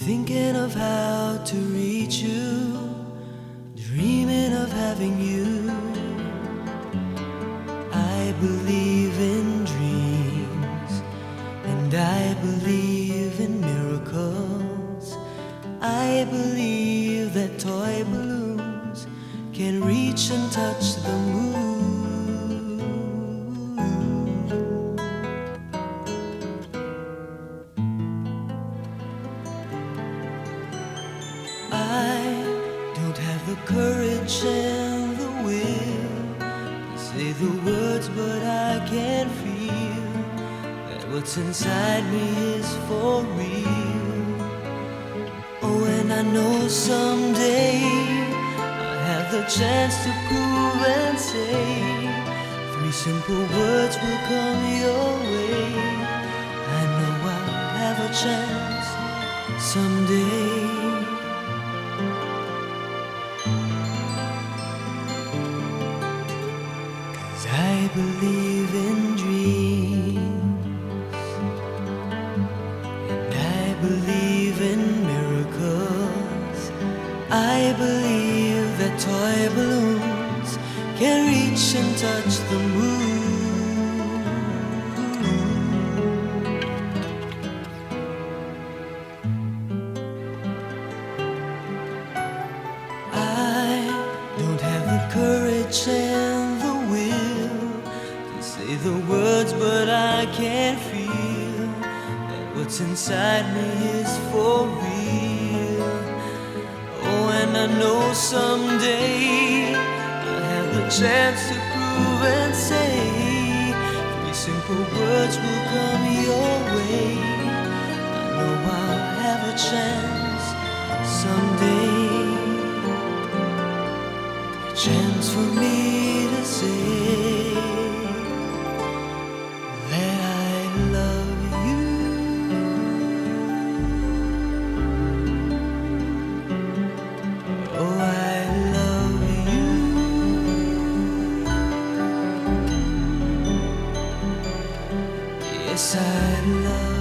Thinking of how to reach you, dreaming of having you. I believe in dreams, and I believe in miracles. I believe that toy balloons can reach and touch the moon. I don't have the courage and the will to say the words, but I can feel that what's inside me is for real. Oh, and I know someday I'll have the chance to prove and say 3 simple words will come your way. I know I'll have a chance someday. I believe in dreams, and I believe in miracles. I believe that toy balloons can reach and touch the moon. I don't have the courage and the will to say the words, but I can feel that what's inside me is for real. Oh, and I know someday I'll have the chance to prove and say 3 simple words will come your way. I know I'll have a chance someday, a chance for me to say that I love you. Oh, I love you. Yes, I love you.